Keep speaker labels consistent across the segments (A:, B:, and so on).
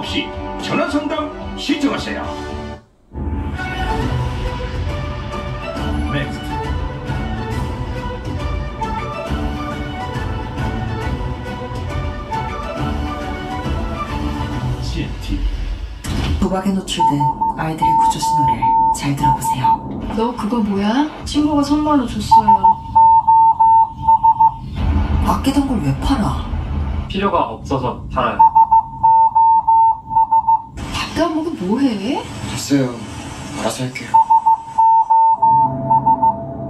A: 없이 전화상담 신청하세요. 넥스트. CNT.
B: 도박에 노출된 아이들의 구조 신호를 잘 들어보세요.
C: 너 그거 뭐야? 친구가 선물로 줬어요.
B: 아끼던 걸 왜 팔아?
D: 필요가 없어서 팔아요.
C: 밥도 안 먹고 뭐해?
E: 됐어요. 알아서 할게요.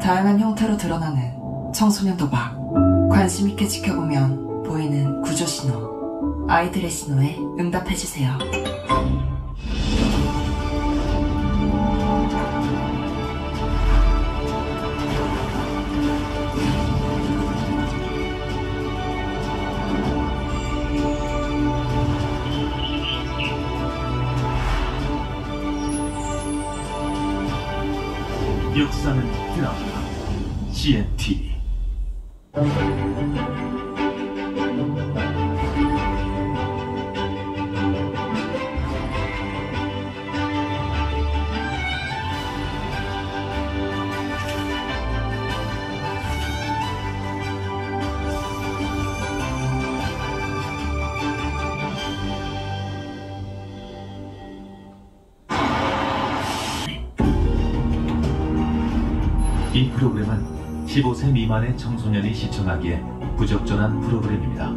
B: 다양한 형태로 드러나는 청소년 도박. 관심 있게 지켜보면 보이는 구조 신호. 아이들의 신호에 응답해주세요.
A: 역사는 드라마 CNT. 이 프로그램은 15세 미만의 청소년이 시청하기에 부적절한 프로그램입니다.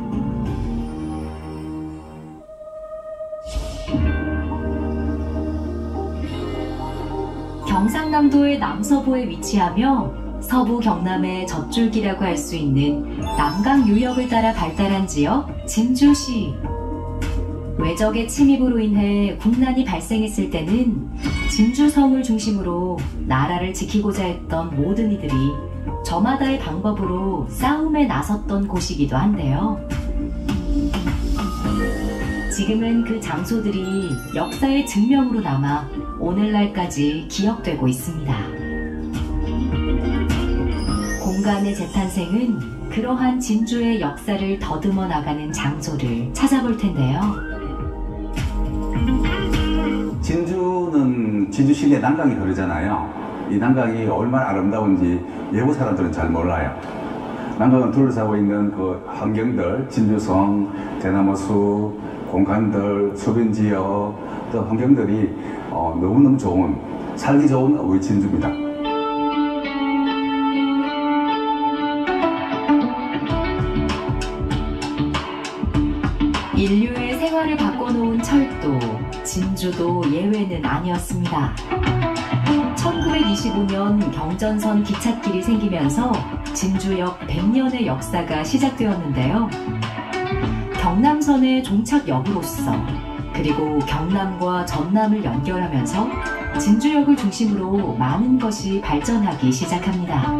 F: 경상남도의 남서부에 위치하며 서부 경남의 젖줄기라고 할 수 있는 남강 유역을 따라 발달한 지역 진주시. 외적의 침입으로 인해 국난이 발생했을 때는 진주성을 중심으로 나라를 지키고자 했던 모든 이들이 저마다의 방법으로 싸움에 나섰던 곳이기도 한데요. 지금은 그 장소들이 역사의 증명으로 남아 오늘날까지 기억되고 있습니다. 공간의 재탄생은 그러한 진주의 역사를 더듬어 나가는 장소를 찾아볼 텐데요.
G: 진주는 진주시내 난강이 흐르잖아요. 이 난강이 얼마나 아름다운지 외부 사람들은 잘 몰라요. 난강을 둘러싸고 있는 그 환경들, 진주성, 대나무숲, 공간들, 수변지역 등 환경들이 너무너무 좋은, 살기 좋은 우리 진주입니다.
F: 인류의 생활을 바꿔놓은 철도, 진주도 예외는 아니었습니다. 1925년 경전선 기찻길이 생기면서 진주역 100년의 역사가 시작되었는데요. 경남선의 종착역으로서 그리고 경남과 전남을 연결하면서 진주역을 중심으로 많은 것이 발전하기 시작합니다.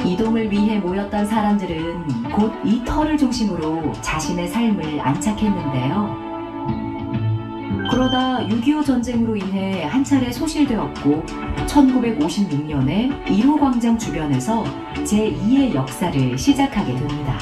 F: 이동을 위해 모였던 사람들은 곧 이 터를 중심으로 자신의 삶을 안착했는데요. 그러다 6.25 전쟁으로 인해 한 차례 소실되었고 1956년에 1호 광장 주변에서 제2의 역사를 시작하게 됩니다.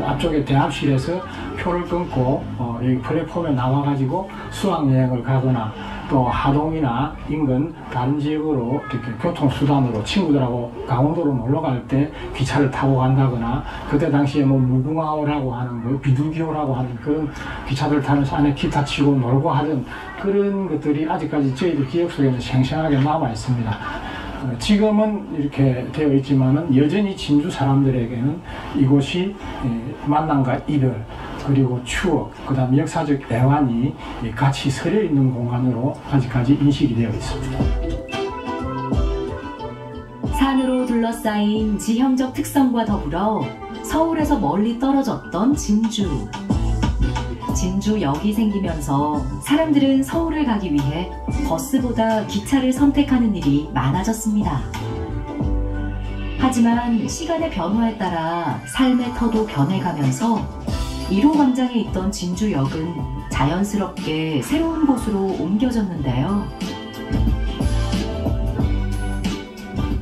H: 앞쪽에 대합실에서 표를 끊고 여기 플랫폼에 나와가지고 수학여행을 가거나 또 하동이나 인근 다른 지역으로 이렇게 교통수단으로 친구들하고 강원도로 놀러 갈 때 기차를 타고 간다거나, 그때 당시에 뭐 무궁화호라고 하는 거, 비둘기호라고 하는 그런 기차들 타면서 안에 기타 치고 놀고 하던 그런 것들이 아직까지 저희들 기억 속에는 생생하게 남아 있습니다. 지금은 이렇게 되어 있지만은 여전히 진주 사람들에게는 이곳이 만남과 이별, 그리고 추억, 그 다음 역사적 애환이 같이 서려 있는 공간으로 아직까지 인식이 되어 있습니다.
F: 산으로 둘러싸인 지형적 특성과 더불어 서울에서 멀리 떨어졌던 진주. 진주역이 생기면서 사람들은 서울을 가기 위해 버스보다 기차를 선택하는 일이 많아졌습니다. 하지만 시간의 변화에 따라 삶의 터도 변해가면서 1호 광장에 있던 진주역은 자연스럽게 새로운 곳으로 옮겨졌는데요.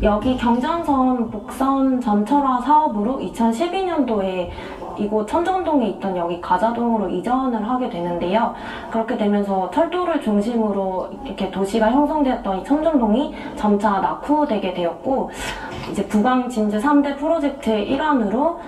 I: 여기 경전선 복선 전철화 사업으로 2012년도에 이곳 천정동에 있던 여기 가자동으로 이전을 하게 되는데요. 그렇게 되면서 철도를 중심으로 이렇게 도시가 형성되었던 이 천정동이 점차 낙후되게 되었고, 이제 부강 진주 3대 프로젝트의 일환으로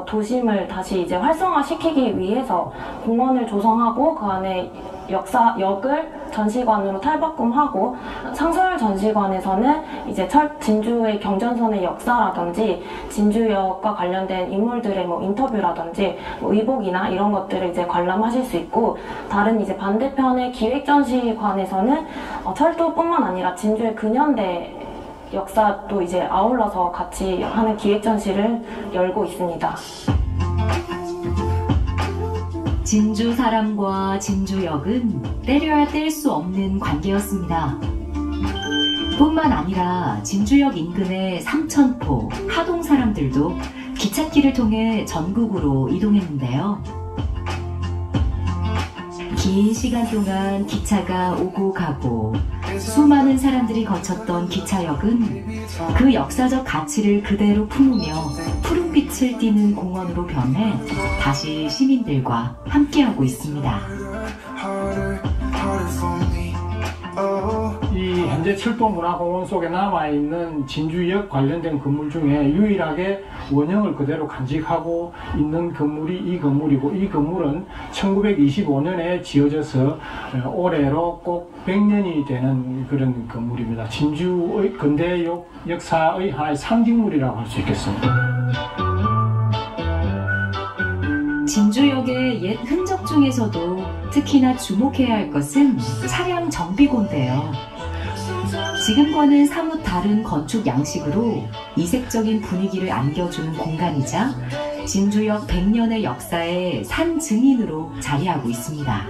I: 도심을 다시 이제 활성화시키기 위해서 공원을 조성하고 그 안에 역을 전시관으로 탈바꿈하고, 상설 전시관에서는 이제 진주의 경전선의 역사라든지 진주역과 관련된 인물들의 인터뷰라든지 의복이나 이런 것들을 이제 관람하실 수 있고, 다른 이제 반대편의 기획 전시관에서는 철도뿐만 아니라 진주의 근현대 역사도 이제 아울러서 같이 하는 기획 전시를 열고 있습니다.
F: 진주 사람과 진주역은 떼려야 뗄 수 없는 관계였습니다. 뿐만 아니라 진주역 인근의 삼천포, 하동 사람들도 기찻길을 통해 전국으로 이동했는데요. 긴 시간 동안 기차가 오고 가고 수많은 사람들이 거쳤던 기차역은 그 역사적 가치를 그대로 품으며 푸른빛을 띠는 공원으로 변해 다시 시민들과 함께하고 있습니다.
H: 이 현재 철도문화공원 속에 남아있는 진주역 관련된 건물 중에 유일하게 원형을 그대로 간직하고 있는 건물이 이 건물이고, 이 건물은 1925년에 지어져서 올해로 꼭 100년이 되는 그런 건물입니다. 진주의 근대 역사의 하나의 상징물이라고 할 수 있겠습니다.
F: 진주역의 옛 흔적 중에서도 특히나 주목해야 할 것은 차량 정비고인데요. 지금과는 사뭇 다른 건축 양식으로 이색적인 분위기를 안겨주는 공간이자 진주역 100년의 역사의 산 증인으로 자리하고 있습니다.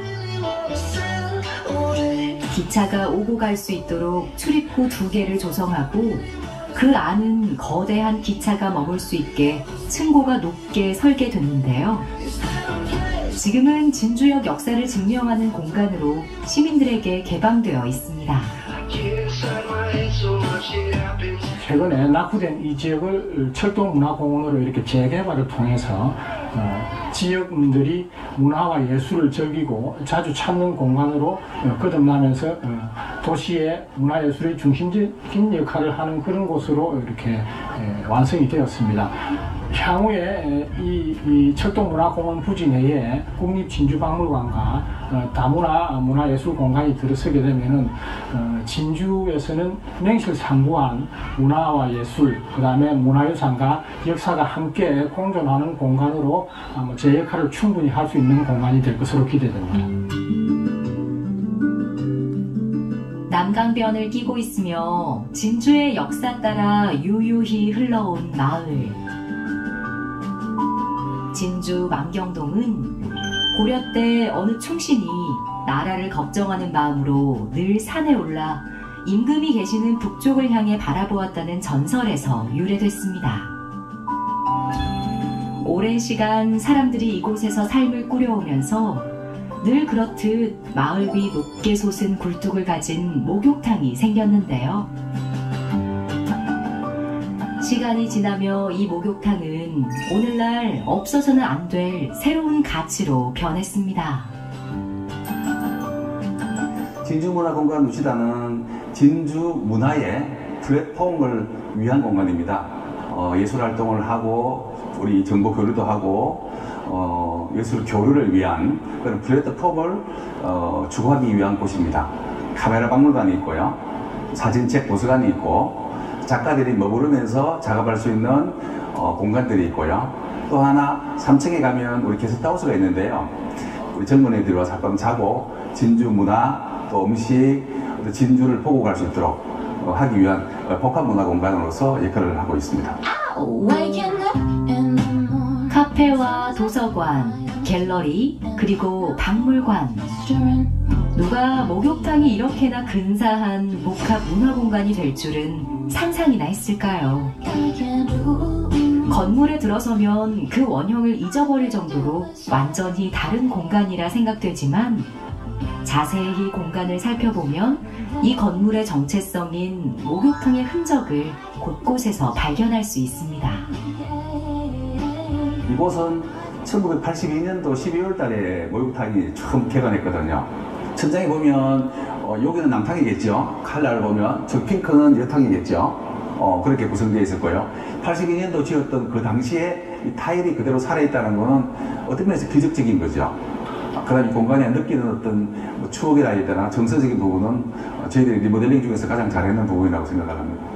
F: 기차가 오고 갈 수 있도록 출입구 2개를 조성하고, 그 안은 거대한 기차가 머물 수 있게 층고가 높게 설계됐는데요. 지금은 진주역 역사를 증명하는 공간으로 시민들에게 개방되어 있습니다.
H: 최근에 낙후된 이 지역을 철도문화공원으로 이렇게 재개발을 통해서 지역민들이 문화와 예술을 즐기고 자주 찾는 공간으로 거듭나면서 도시의 문화예술의 중심적인 역할을 하는 그런 곳으로 이렇게 완성이 되었습니다. 향후에 이 철도문화공원 부지 내에 국립진주박물관과 다문화 문화예술공간이 들어서게 되면은 진주에서는 맹실상부한 문화와 예술, 그 다음에 문화유산과 역사가 함께 공존하는 공간으로 제 역할을 충분히 할 수 있는 공간이 될 것으로 기대됩니다.
F: 남강변을 끼고 있으며 진주의 역사 따라 유유히 흘러온 마을. 진주 만경동은 고려 때 어느 충신이 나라를 걱정하는 마음으로 늘 산에 올라 임금이 계시는 북쪽을 향해 바라보았다는 전설에서 유래됐습니다. 오랜 시간 사람들이 이곳에서 삶을 꾸려오면서 늘 그렇듯 마을 위 높게 솟은 굴뚝을 가진 목욕탕이 생겼는데요. 시간이 지나며 이 목욕탕은 오늘날 없어서는 안 될 새로운 가치로 변했습니다.
G: 진주문화공간 누시다는 진주 문화의 플랫폼을 위한 공간입니다. 예술활동을 하고 우리 정보 교류도 하고 예술 교류를 위한 그런 플랫폼을 추구하기 위한 곳입니다. 카메라 박물관이 있고요, 사진책 도서관이 있고, 작가들이 머무르면서 작업할 수 있는 공간들이 있고요. 또 하나 3층에 가면 우리 게스트하우스가 있는데요. 우리 젊은 애들이 와서 잠깐 자고 진주 문화, 또 음식, 또 진주를 보고 갈 수 있도록 하기 위한 복합문화공간으로서 역할을 하고 있습니다.
F: 카페와 도서관, 갤러리, 그리고 박물관. 누가 목욕탕이 이렇게나 근사한 복합 문화공간이 될 줄은 상상이나 했을까요? 건물에 들어서면 그 원형을 잊어버릴 정도로 완전히 다른 공간이라 생각되지만, 자세히 공간을 살펴보면 이 건물의 정체성인 목욕탕의 흔적을 곳곳에서 발견할 수 있습니다.
G: 이곳은 1982년도 12월 달에 목욕탕이 처음 개관했거든요. 천장에 보면 여기는 남탕이겠죠. 칼라를 보면 저 핑크는 여탕이겠죠. 그렇게 구성되어 있었고요. 82년도 지었던 그 당시에 이 타일이 그대로 살아있다는 것은 어떤 면에서 기적적인 거죠. 그 다음에 공간에 느끼는 어떤 추억이라든가 정서적인 부분은 저희들이 리모델링 중에서 가장 잘했는 부분이라고 생각을 합니다.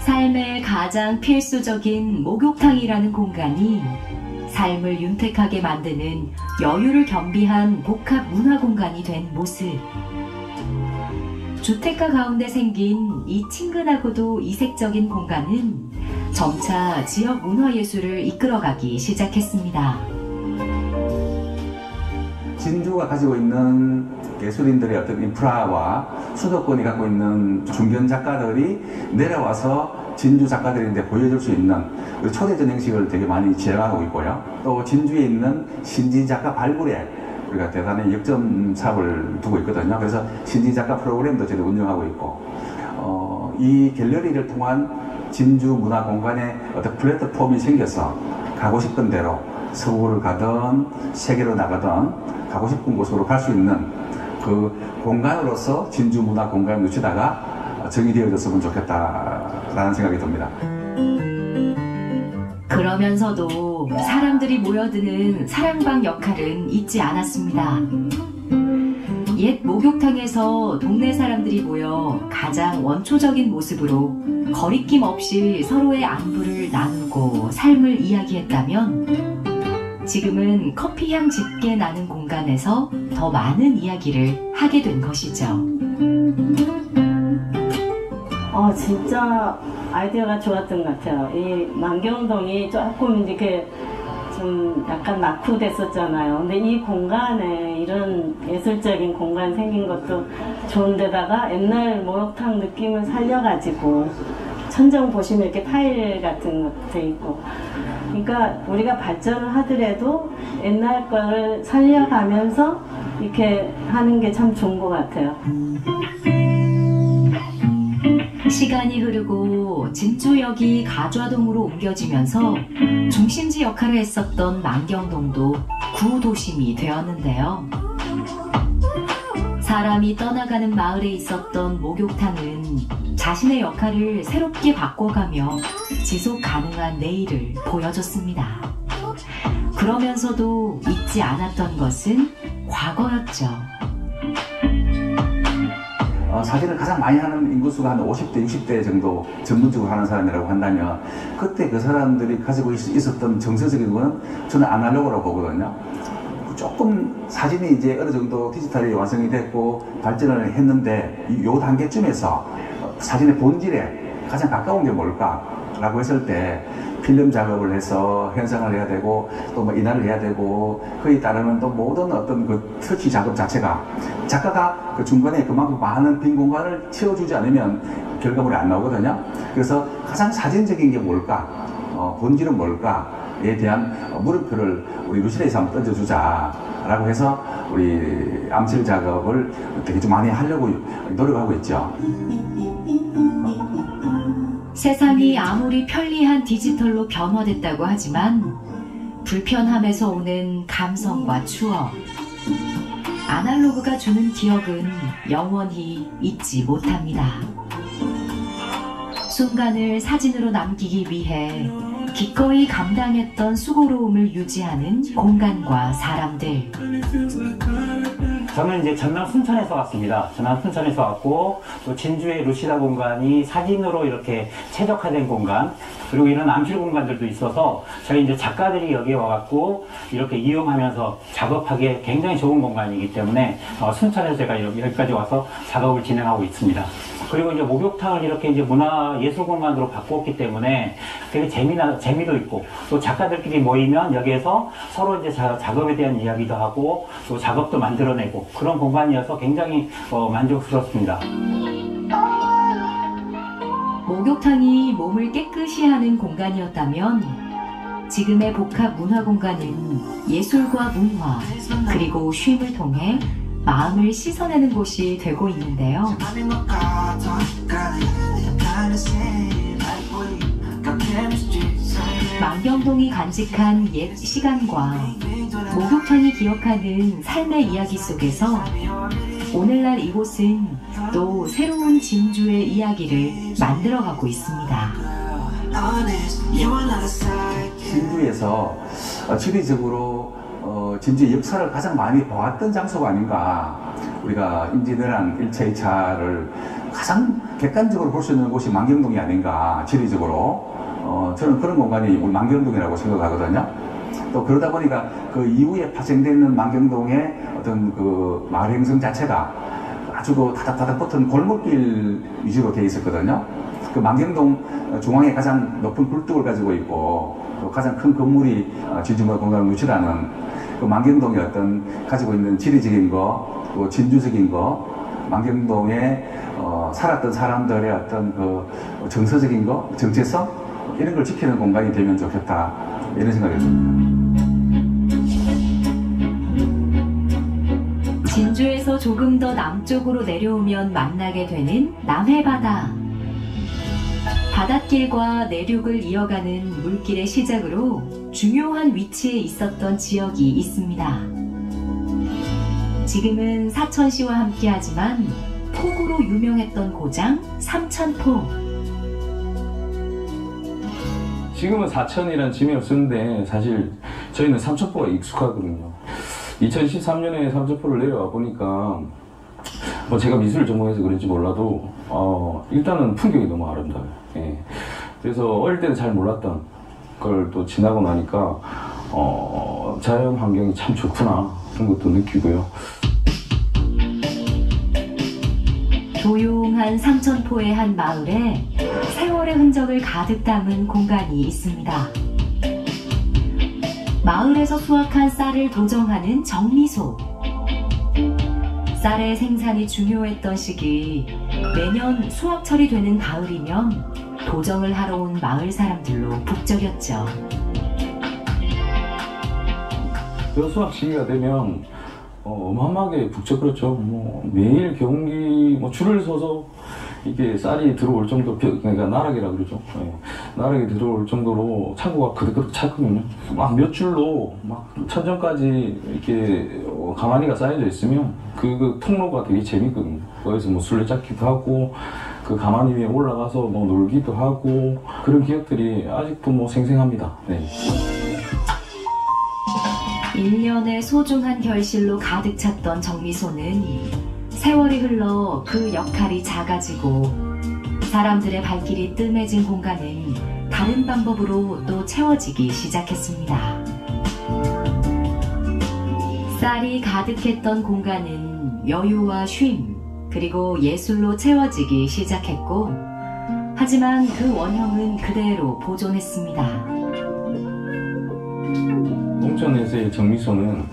F: 삶의 가장 필수적인 목욕탕이라는 공간이 삶을 윤택하게 만드는 여유를 겸비한 복합 문화 공간이 된 모습. 주택가 가운데 생긴 이 친근하고도 이색적인 공간은 점차 지역 문화예술을 이끌어가기 시작했습니다.
G: 진주가 가지고 있는 예술인들의 어떤 인프라와 수도권이 갖고 있는 중견 작가들이 내려와서 진주 작가들인데 보여줄 수 있는 초대전 형식을 되게 많이 지향하고 있고요. 또 진주에 있는 신진 작가 발굴에 우리가 대단히 역점삽을 두고 있거든요. 그래서 신진 작가 프로그램도 저희도 운영하고 있고, 이 갤러리를 통한 진주 문화 공간에 어떤 플랫폼이 생겨서 가고 싶은 대로 서울을 가든 세계로 나가든 가고 싶은 곳으로 갈 수 있는 그 공간으로서 진주 문화 공간을 놓치다가 정의되어졌으면 좋겠다라는 생각이 듭니다.
F: 그러면서도 사람들이 모여드는 사랑방 역할은 잊지 않았습니다. 옛 목욕탕에서 동네 사람들이 모여 가장 원초적인 모습으로 거리낌 없이 서로의 안부를 나누고 삶을 이야기했다면 지금은 커피향 짙게 나는 공간에서 더 많은 이야기를 하게 된 것이죠.
J: 진짜 아이디어가 좋았던 것 같아요. 이 만경동이 조금 이렇게 좀 약간 낙후됐었잖아요. 근데 이 공간에 이런 예술적인 공간 생긴 것도 좋은데다가 옛날 목욕탕 느낌을 살려가지고 천정 보시면 이렇게 타일 같은 것도 돼 있고, 그러니까 우리가 발전을 하더라도 옛날 거를 살려가면서 이렇게 하는 게 참 좋은 것 같아요.
F: 시간이 흐르고 진주역이 가좌동으로 옮겨지면서 중심지 역할을 했었던 만경동도 구도심이 되었는데요. 사람이 떠나가는 마을에 있었던 목욕탕은 자신의 역할을 새롭게 바꿔가며 지속 가능한 내일을 보여줬습니다. 그러면서도 잊지 않았던 것은 과거였죠.
G: 사진을 가장 많이 하는 인구수가 한 50대, 60대 정도 전문적으로 하는 사람이라고 한다면 그때 그 사람들이 가지고 있었던 정서적인 건 저는 아날로그라고 보거든요. 조금 사진이 이제 어느 정도 디지털이 완성이 됐고 발전을 했는데 이 단계쯤에서 사진의 본질에 가장 가까운 게 뭘까라고 했을 때 필름 작업을 해서 현상을 해야 되고 또 뭐 인화를 해야 되고 그에 따르는 또 모든 어떤 그 터치 작업 자체가 작가가 그 중간에 그만큼 많은 빈 공간을 채워주지 않으면 결과물이 안 나오거든요. 그래서 가장 사진적인 게 뭘까, 본질은 뭘까에 대한 물음표를 우리 루실에서 한번 던져주자라고 해서 우리 암실 작업을 되게 좀 많이 하려고 노력하고 있죠.
F: 세상이 아무리 편리한 디지털로 변화됐다고 하지만 불편함에서 오는 감성과 추억, 아날로그가 주는 기억은 영원히 잊지 못합니다. 순간을 사진으로 남기기 위해 기꺼이 감당했던 수고로움을 유지하는 공간과 사람들.
K: 저는 이제 전남 순천에서 왔습니다. 전남 순천에서 왔고 또 진주의 루시다 공간이 사진으로 이렇게 최적화된 공간, 그리고 이런 암실 공간들도 있어서 저희 이제 작가들이 여기에 와갖고 이렇게 이용하면서 작업하기에 굉장히 좋은 공간이기 때문에 순천에서 제가 여기까지 와서 작업을 진행하고 있습니다. 그리고 이제 목욕탕을 이렇게 이제 문화 예술 공간으로 바꿨기 때문에 되게 재미도 있고 또 작가들끼리 모이면 여기에서 서로 이제 작업에 대한 이야기도 하고 또 작업도 만들어내고 그런 공간이어서 굉장히 만족스럽습니다.
F: 목욕탕이 몸을 깨끗이 하는 공간이었다면 지금의 복합 문화 공간은 예술과 문화 그리고 쉼을 통해 마음을 씻어내는 곳이 되고 있는데요. 만경동이 간직한 옛 시간과 목욕탕이 기억하는 삶의 이야기 속에서 오늘날 이곳은 또 새로운 진주의 이야기를 만들어가고 있습니다.
G: 진주에서 지리적으로 진주의 역사를 가장 많이 보았던 장소가 아닌가. 우리가 임진왜란 1차, 2차를 가장 객관적으로 볼 수 있는 곳이 만경동이 아닌가, 지리적으로. 저는 그런 공간이 우리 만경동이라고 생각하거든요. 또 그러다 보니까 그 이후에 파생되는 만경동의 어떤 그 마을 행성 자체가 아주 그 다닥다닥 붙은 골목길 위주로 되어 있었거든요. 그 만경동 중앙에 가장 높은 굴뚝을 가지고 있고 또 가장 큰 건물이 진주문화 공간을 누치라는 그 만경동의 어떤 가지고 있는 지리적인 거, 또 진주적인 거, 만경동에 살았던 사람들의 어떤 그 정서적인 거, 정체성 이런 걸 지키는 공간이 되면 좋겠다 이런 생각이 듭니다.
F: 진주에서 조금 더 남쪽으로 내려오면 만나게 되는 남해바다. 바닷길과 내륙을 이어가는 물길의 시작으로 중요한 위치에 있었던 지역이 있습니다. 지금은 사천시와 함께하지만 폭우로 유명했던 고장 삼천포.
L: 지금은 사천이라는 지명을 쓰는데 사실 저희는 삼천포가 익숙하거든요. 2013년에 삼천포를 내려와 보니까 뭐 제가 미술을 전공해서 그런지 몰라도 일단은 풍경이 너무 아름다워요. 예. 그래서 어릴 때는 잘 몰랐던 걸 또 지나고 나니까 자연 환경이 참 좋구나 그런 것도 느끼고요.
F: 조용한 삼천포의 한 마을에 세월의 흔적을 가득 담은 공간이 있습니다. 마을에서 수확한 쌀을 도정하는 정미소. 쌀의 생산이 중요했던 시기, 매년 수확철이 되는 가을이면 도정을 하러 온 마을 사람들로 북적였죠.
L: 그 수확 시기가 되면 어마어마하게 북적거렸죠. 뭐 매일 경운기 줄을 서서 이게 쌀이 들어올 정도, 그러니까 나락이라 그러죠. 네. 나락이 들어올 정도로 창고가 그득그득 찼거든요. 막 몇 줄로 막 천정까지 이렇게 가마니가 쌓여져 있으면 그 통로가 되게 재밌거든요. 거기서 뭐 술래잡기도 하고 그 가마니 위에 올라가서 뭐 놀기도 하고 그런 기억들이 아직도 뭐 생생합니다. 네.
F: 1년의 소중한 결실로 가득 찼던 정미소는 세월이 흘러 그 역할이 작아지고 사람들의 발길이 뜸해진 공간은 다른 방법으로 또 채워지기 시작했습니다. 쌀이 가득했던 공간은 여유와 쉼, 그리고 예술로 채워지기 시작했고, 하지만 그 원형은 그대로 보존했습니다.
L: 농촌에서의 정미소는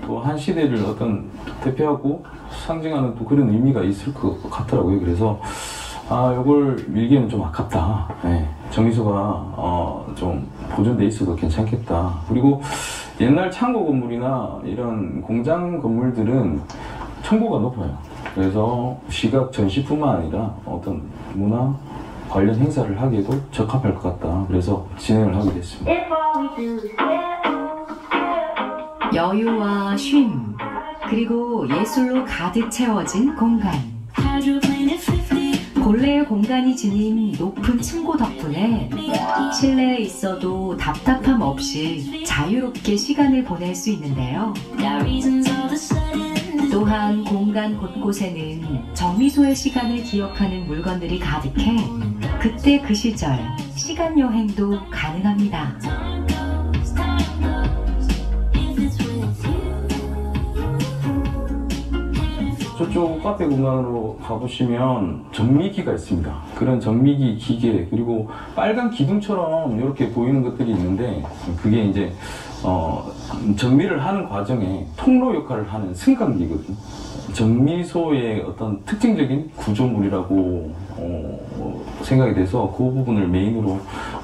L: 또 한 시대를 어떤 대표하고 상징하는 또 그런 의미가 있을 것 같더라고요. 그래서 이걸 밀기에는 좀 아깝다. 네. 정미소가 좀 보존돼 있어도 괜찮겠다. 그리고 옛날 창고 건물이나 이런 공장 건물들은 층고가 높아요. 그래서 시각 전시뿐만 아니라 어떤 문화 관련 행사를 하기에도 적합할 것 같다. 그래서 진행을 하게 됐습니다.
F: 여유와 쉼, 그리고 예술로 가득 채워진 공간. 본래의 공간이 지닌 높은 층고 덕분에 실내에 있어도 답답함 없이 자유롭게 시간을 보낼 수 있는데요. 또한 공간 곳곳에는 정미소의 시간을 기억하는 물건들이 가득해 그때 그 시절 시간 여행도 가능합니다.
L: 저쪽 카페 공간으로 가보시면 정미기가 있습니다. 그런 정미기 기계, 그리고 빨간 기둥처럼 이렇게 보이는 것들이 있는데 그게 이제 정미를 하는 과정에 통로 역할을 하는 승강기거든요. 정미소의 어떤 특징적인 구조물이라고 생각이 돼서 그 부분을 메인으로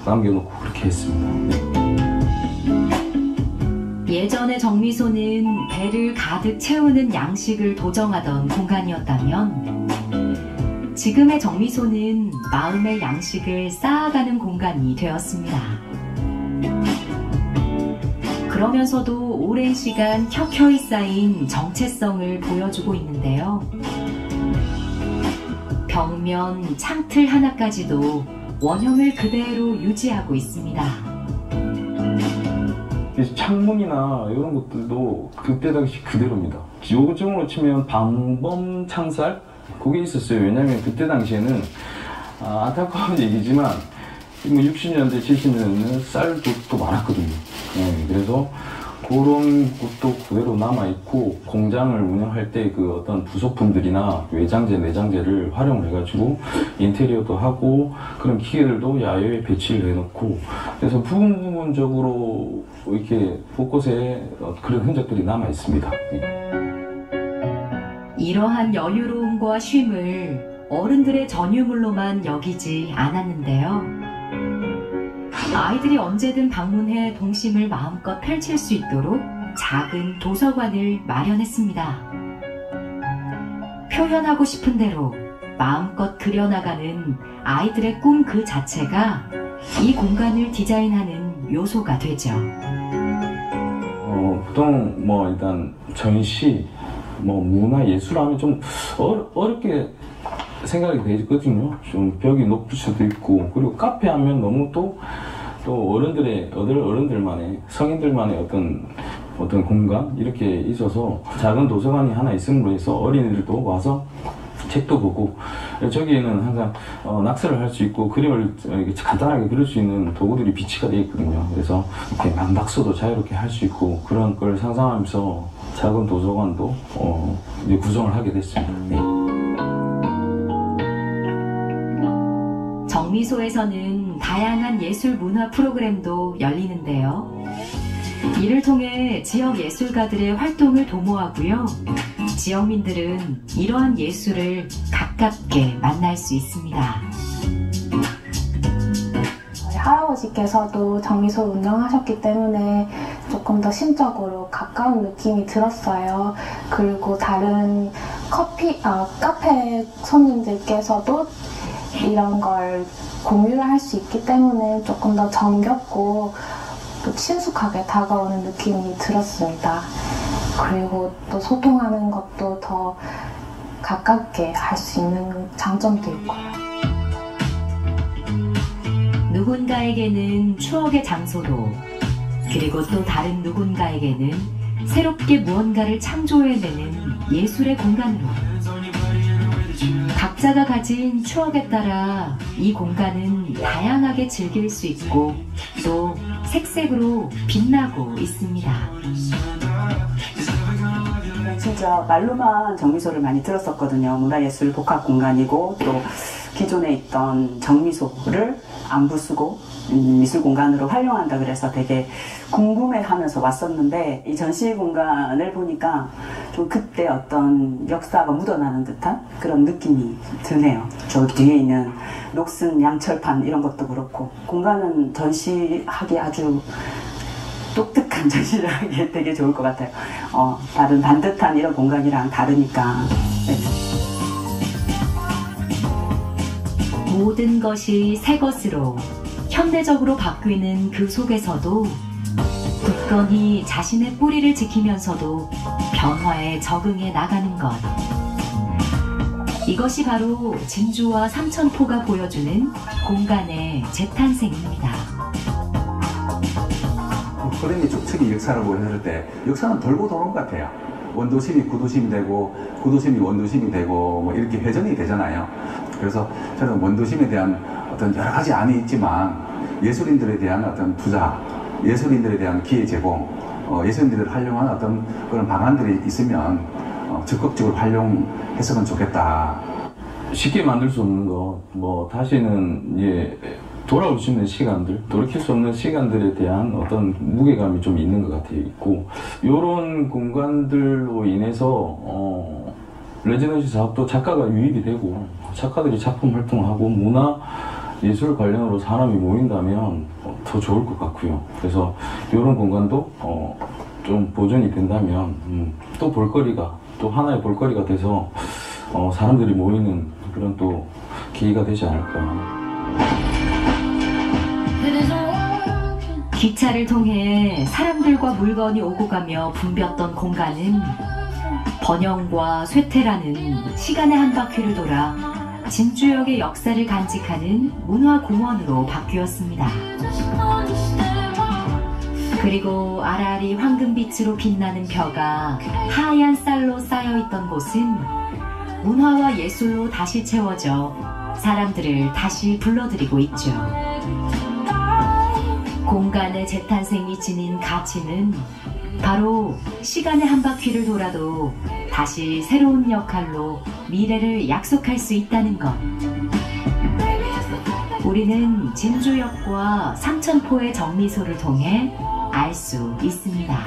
L: 남겨놓고 그렇게 했습니다. 네.
F: 예전의 정미소는 배를 가득 채우는 양식을 도정하던 공간이었다면 지금의 정미소는 마음의 양식을 쌓아가는 공간이 되었습니다. 그러면서도 오랜 시간 켜켜이 쌓인 정체성을 보여주고 있는데요. 벽면, 창틀 하나까지도 원형을 그대로 유지하고 있습니다.
L: 창문이나 이런 것들도 그때 당시 그대로입니다. 요즘으로 치면 방범 창살? 그게 있었어요. 왜냐하면 그때 당시에는 안타까운 얘기지만 60년대, 70년대는 쌀도 많았거든요. 네, 그래서 그런 것도 그대로 남아있고 공장을 운영할 때 그 어떤 부속품들이나 외장재, 내장재를 활용을 해가지고 인테리어도 하고 그런 기계들도 야외에 배치를 해놓고 그래서 부분적으로 이렇게 곳곳에 그런 흔적들이 남아있습니다.
F: 이러한 여유로움과 쉼을 어른들의 전유물로만 여기지 않았는데요. 아이들이 언제든 방문해 동심을 마음껏 펼칠 수 있도록 작은 도서관을 마련했습니다. 표현하고 싶은 대로 마음껏 그려나가는 아이들의 꿈 그 자체가 이 공간을 디자인하는 요소가 되죠.
L: 보통 일단 전시, 문화 예술 하면 좀 어렵게 생각이 되거든요. 좀 벽이 높을 수도 있고, 그리고 카페 하면 너무 또 어른들만의, 성인들만의 어떤 공간 이렇게 있어서 작은 도서관이 하나 있음으로 해서 어린이들도 와서 책도 보고, 저기에는 항상 낙서를 할 수 있고 그림을 간단하게 그릴 수 있는 도구들이 비치가 되어 있거든요. 그래서 이렇게 낙서도 자유롭게 할 수 있고 그런 걸 상상하면서 작은 도서관도 이제 구성을 하게 됐습니다. 네.
F: 정미소에서는 다양한 예술 문화 프로그램도 열리는데요. 이를 통해 지역 예술가들의 활동을 도모하고요. 지역민들은 이러한 예술을 가깝게 만날 수 있습니다.
C: 저희 할아버지께서도 정미소 운영하셨기 때문에 조금 더 심적으로 가까운 느낌이 들었어요. 그리고 다른 카페 손님들께서도 이런 걸 공유를 할 수 있기 때문에 조금 더 정겹고 또 친숙하게 다가오는 느낌이 들었습니다. 그리고 또 소통하는 것도 더 가깝게 할 수 있는 장점도 있고요.
F: 누군가에게는 추억의 장소로, 그리고 또 다른 누군가에게는 새롭게 무언가를 창조해내는 예술의 공간으로, 각자가 가진 추억에 따라 이 공간은 다양하게 즐길 수 있고 또 색색으로 빛나고 있습니다.
M: 진짜 말로만 정미소를 많이 들었었거든요. 문화예술 복합 공간이고 또 기존에 있던 정미소를 안 부수고 미술 공간으로 활용한다 그래서 되게 궁금해하면서 왔었는데 이 전시 공간을 보니까 좀 그때 어떤 역사가 묻어나는 듯한 그런 느낌이 드네요. 저 뒤에 있는 녹슨 양철판 이런 것도 그렇고 공간은 전시하기 아주 독특한 전시를 하기에 되게 좋을 것 같아요. 다른 반듯한 이런 공간이랑 다르니까. 네.
F: 모든 것이 새 것으로 현대적으로 바뀌는 그 속에서도 굳건히 자신의 뿌리를 지키면서도 변화에 적응해 나가는 것. 이것이 바로 진주와 삼천포가 보여주는 공간의 재탄생입니다.
G: 그림이 축축이 역사를 보여줄 때 역사는 돌고 도는 것 같아요. 원도심이 구도심이 되고 구도심이 원도심이 되고 이렇게 회전이 되잖아요. 그래서 저는 원도심에 대한 어떤 여러 가지 안이 있지만 예술인들에 대한 어떤 투자, 예술인들에 대한 기회 제공, 예술인들을 활용한 어떤 그런 방안들이 있으면 적극적으로 활용했으면 좋겠다.
L: 쉽게 만들 수 없는 거, 다시는 돌아올 수 있는 시간들, 돌이킬 수 없는 시간들에 대한 어떤 무게감이 좀 있는 것 같아요. 있고, 이런 공간들로 인해서 레지던시 사업도 작가가 유입이 되고 작가들이 작품 활동하고 문화 예술 관련으로 사람이 모인다면 더 좋을 것 같고요. 그래서 이런 공간도 좀 보존이 된다면 또 볼거리가, 또 하나의 볼거리가 돼서 사람들이 모이는 그런 또 계기가 되지 않을까.
F: 기차를 통해 사람들과 물건이 오고 가며 붐볐던 공간은 번영과 쇠퇴라는 시간의 한 바퀴를 돌아 진주역의 역사를 간직하는 문화공원으로 바뀌었습니다. 그리고 아라리 황금빛으로 빛나는 벼가 하얀 쌀로 쌓여있던 곳은 문화와 예술로 다시 채워져 사람들을 다시 불러들이고 있죠. 공간의 재탄생이 지닌 가치는 바로 시간의 한 바퀴를 돌아도 다시 새로운 역할로 미래를 약속할 수 있다는 것. 우리는 진주역과 삼천포의 정미소를 통해 알 수 있습니다.